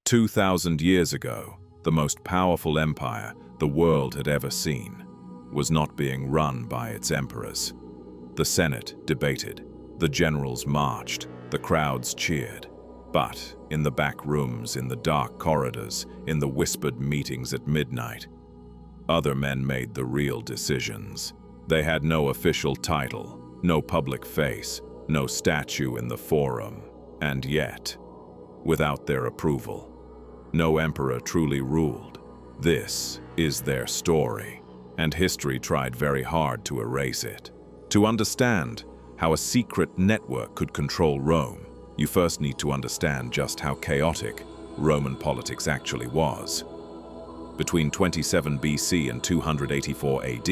2,000 years ago, the most powerful empire the world had ever seen was not being run by its emperors. The Senate debated, the generals marched, the crowds cheered. But in the back rooms, in the dark corridors, in the whispered meetings at midnight, other men made the real decisions. They had no official title, no public face, no statue in the forum, and yet, without their approval, no emperor truly ruled. This is their story, and history tried very hard to erase it. To understand how a secret network could control Rome, you first need to understand just how chaotic Roman politics actually was. Between 27 BC and 284 AD,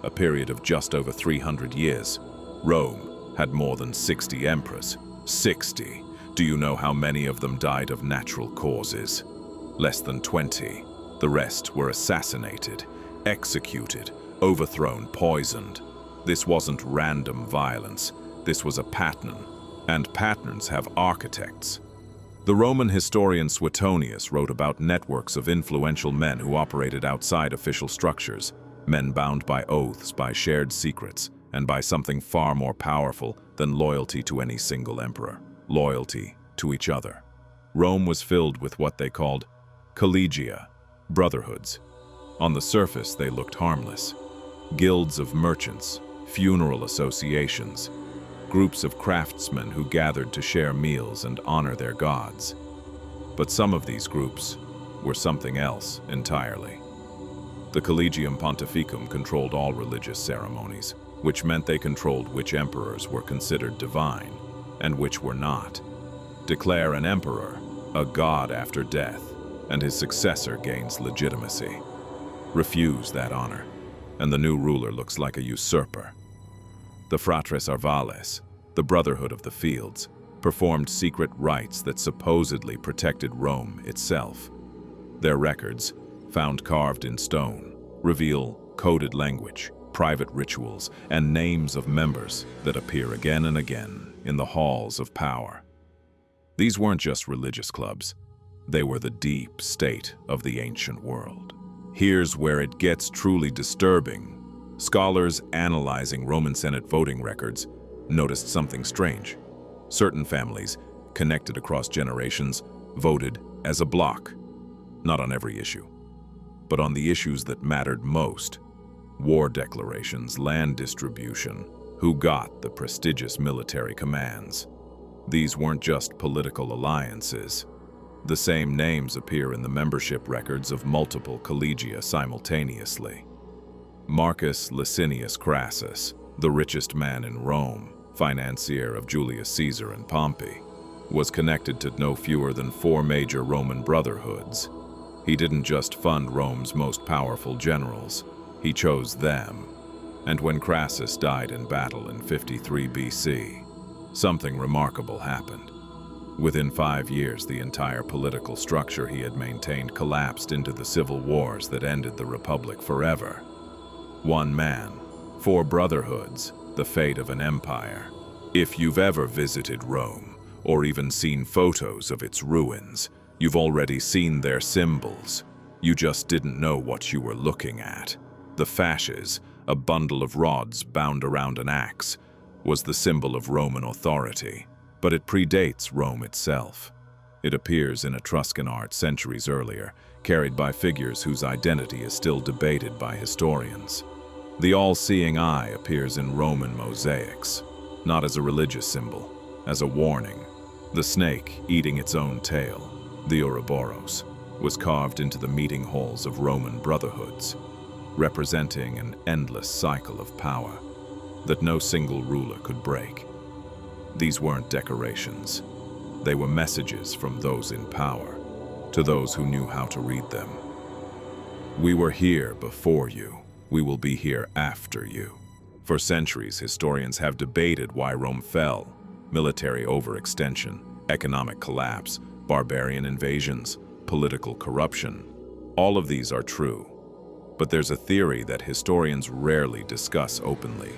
a period of just over 300 years, Rome had more than 60 emperors. 60! Do you know how many of them died of natural causes? Less than 20. The rest were assassinated, executed, overthrown, poisoned. This wasn't random violence. This was a pattern. And patterns have architects. The Roman historian Suetonius wrote about networks of influential men who operated outside official structures, men bound by oaths, by shared secrets, and by something far more powerful than loyalty to any single emperor, loyalty to each other. Rome was filled with what they called collegia, brotherhoods. On the surface, they looked harmless. Guilds of merchants, funeral associations, groups of craftsmen who gathered to share meals and honor their gods. But some of these groups were something else entirely. The Collegium Pontificum controlled all religious ceremonies, which meant they controlled which emperors were considered divine and which were not. Declare an emperor a god after death, and his successor gains legitimacy. Refuse that honor, and the new ruler looks like a usurper. The fratres arvales, the brotherhood of the fields, performed secret rites that supposedly protected Rome itself. Their records, found carved in stone, reveal coded language, private rituals, and names of members that appear again and again in the halls of power. These weren't just religious clubs. They were the deep state of the ancient world. Here's where it gets truly disturbing. Scholars analyzing Roman Senate voting records noticed something strange. Certain families, connected across generations, voted as a bloc, not on every issue, but on the issues that mattered most: war declarations, land distribution, who got the prestigious military commands. These weren't just political alliances. The same names appear in the membership records of multiple collegia simultaneously. Marcus Licinius Crassus, the richest man in Rome, financier of Julius Caesar and Pompey, was connected to no fewer than 4 major Roman brotherhoods. He didn't just fund Rome's most powerful generals, he chose them. And when Crassus died in battle in 53 BC, something remarkable happened. Within 5 years, the entire political structure he had maintained collapsed into the civil wars that ended the Republic forever. 1 man, 4 brotherhoods, the fate of an empire. If you've ever visited Rome, or even seen photos of its ruins, you've already seen their symbols. You just didn't know what you were looking at. The fasces, a bundle of rods bound around an axe, was the symbol of Roman authority, but it predates Rome itself. It appears in Etruscan art centuries earlier, carried by figures whose identity is still debated by historians. The all-seeing eye appears in Roman mosaics, not as a religious symbol, as a warning. The snake eating its own tail, the Ouroboros, was carved into the meeting halls of Roman brotherhoods, representing an endless cycle of power that no single ruler could break. These weren't decorations. They were messages from those in power to those who knew how to read them. We were here before you. We will be here after you. For centuries, historians have debated why Rome fell: military overextension, economic collapse, barbarian invasions, political corruption. All of these are true. But there's a theory that historians rarely discuss openly.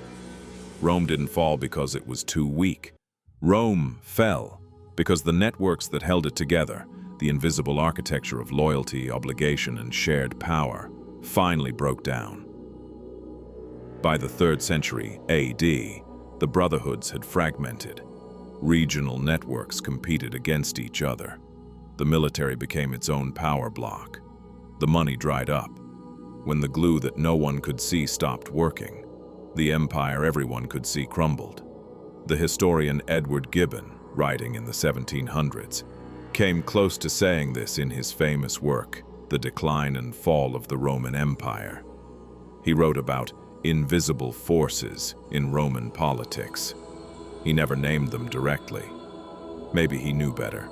Rome didn't fall because it was too weak. Rome fell because the networks that held it together, the invisible architecture of loyalty, obligation, and shared power, finally broke down. By the 3rd century AD, the brotherhoods had fragmented. Regional networks competed against each other. The military became its own power block. The money dried up. When the glue that no one could see stopped working, the empire everyone could see crumbled. The historian Edward Gibbon, writing in the 1700s, came close to saying this in his famous work, The Decline and Fall of the Roman Empire. He wrote about invisible forces in Roman politics. He never named them directly. Maybe he knew better.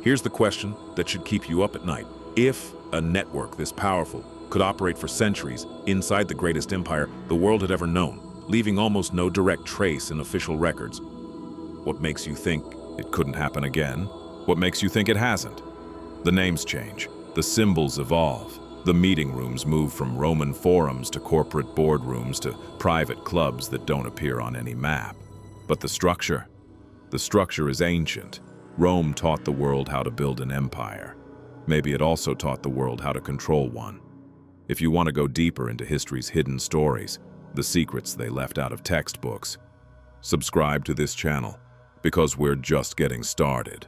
Here's the question that should keep you up at night. If a network this powerful could operate for centuries inside the greatest empire the world had ever known, leaving almost no direct trace in official records, what makes you think it couldn't happen again? What makes you think it hasn't? The names change, the symbols evolve, the meeting rooms move from Roman forums to corporate boardrooms to private clubs that don't appear on any map. But the structure is ancient. Rome taught the world how to build an empire. Maybe it also taught the world how to control one. If you want to go deeper into history's hidden stories, the secrets they left out of textbooks, subscribe to this channel, because we're just getting started.